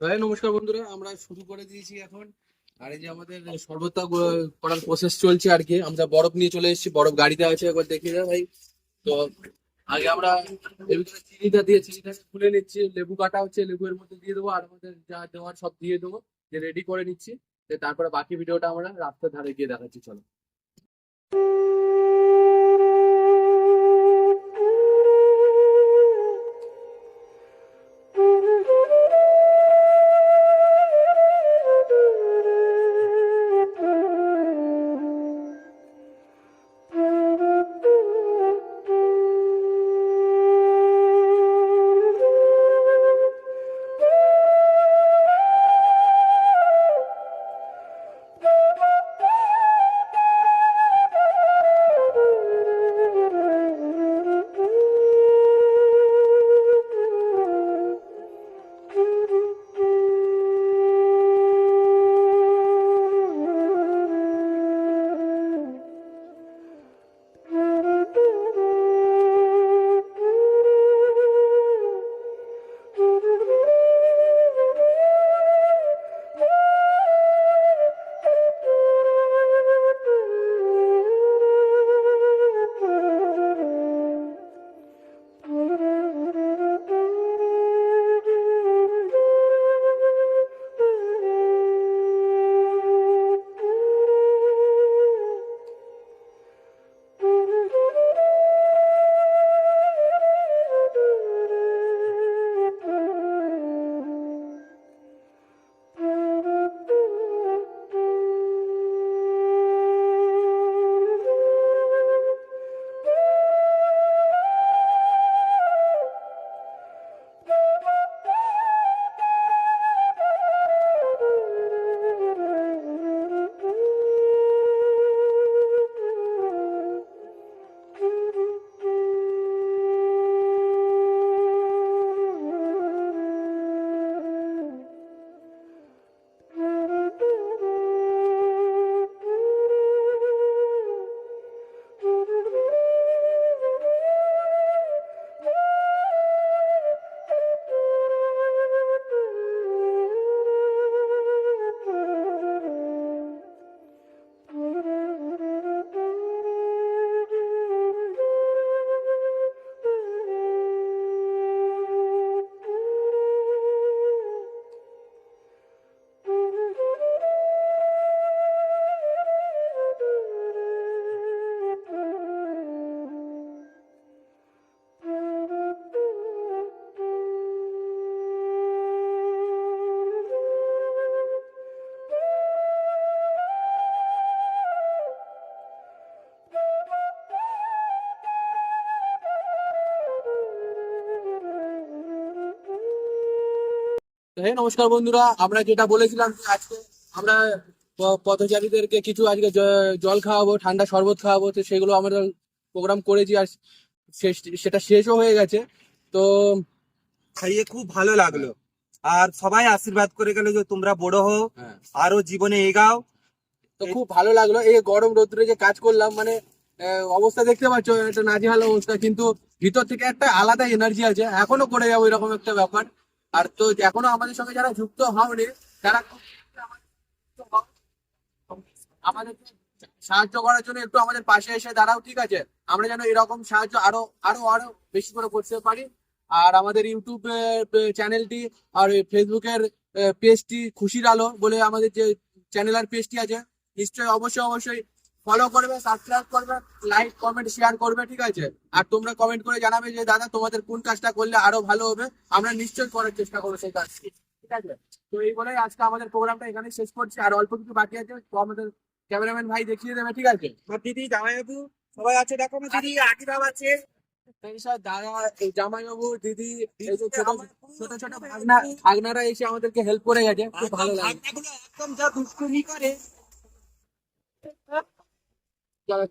নমস্কার বন্ধুরা, আমরা শুরু করে দিয়েছি এখন। আর এই যে আমাদের শরবতটা করার প্রসেস চলছে আর কি। আমরা বরফ নিয়ে চলে এসেছি, বরফ গাড়িতে আছে, একবার দেখিয়ে দাও ভাই। তো আগে আমরা এর ভিতরে চিনিটা দিয়ে চিনিটাকে খুলে নিচ্ছি, লেবু কাটা হচ্ছে, লেবু এর মধ্যে দিয়ে দেবো, আর আমাদের যা দেওয়ার সব দিয়ে দেবো, যে রেডি করে নিচ্ছি। তারপরে বাকি ভিডিওটা আমরা রাস্তার ধারে গিয়ে দেখাচ্ছি, চলো। নমস্কার বন্ধুরা, আমরা যেটা বলেছিলাম যে আজকে আমরা পথচারীদেরকে কিছু আজকে জল খাওয়াবো, ঠান্ডা শরবত খাওয়াবো। তো সেগুলো আমরা প্রোগ্রাম করেছি, আর সেটা শেষও হয়ে গেছে। তো খাইয়ে খুব ভালো লাগলো। আর সবাই আশীর্বাদ করে গেল যে তোমরা বড় হও, হ্যাঁ, আরো জীবনে এগাও। তো খুব ভালো লাগলো। এই গরম রোদ্রে যে কাজ করলাম, মানে অবস্থা দেখতে পাচ্ছ, একটা নাজেহাল অবস্থা, কিন্তু ভিতর থেকে একটা আলাদা এনার্জি আছে। এখনো করে যাবো এরকম একটা ব্যাপার। আর তো এখনো আমাদের সঙ্গে যারা যুক্ত হওনি, তারা আমাদেরকে সাহায্য করার জন্য একটু আমাদের পাশে এসে দাঁড়াও, ঠিক আছে? আমরা যেন এরকম সাহায্য আরো আরো আরো বেশি করে করতে পারি। আর আমাদের ইউটিউব চ্যানেলটি আর ফেসবুকের পেজটি খুশির আলো বলে আমাদের যে চ্যানেল আর পেজটি আছে, নিশ্চয়ই অবশ্যই অবশ্যই ফলো করবে, সাবস্ক্রাইব করবে, লাইক কমেন্ট শেয়ার করবে, ঠিক আছে? আর তোমরা কমেন্ট করে জানাবে যে দাদা তোমাদের কোন কাজটা করলে আরো ভালো হবে। আমরা নিশ্চয়ই করার চেষ্টা করবো সেই কাজটি, ঠিক আছে? তো এই বলেই আজকে আমাদের প্রোগ্রামটা এখানে শেষ করছি। আর অল্প কিছু বাকি আছে, তো আমাদের ক্যামেরাম্যান ভাই দেখিয়ে দেবে, ঠিক আছে? আমার দিদি, জামাইবাবু সবাই আছে, দেখো আমার দিদি আকিরাম আছে। এইসব দাদা, এই জামাইবাবু, দিদি, এই যে ছোট ছোট ছোট ভাগনারা এসে আমাদেরকে হেল্প করে গেছে, খুব ভালো লাগে। ভাগনাগুলো একদম যা দুষ্টুমি করে। চলো।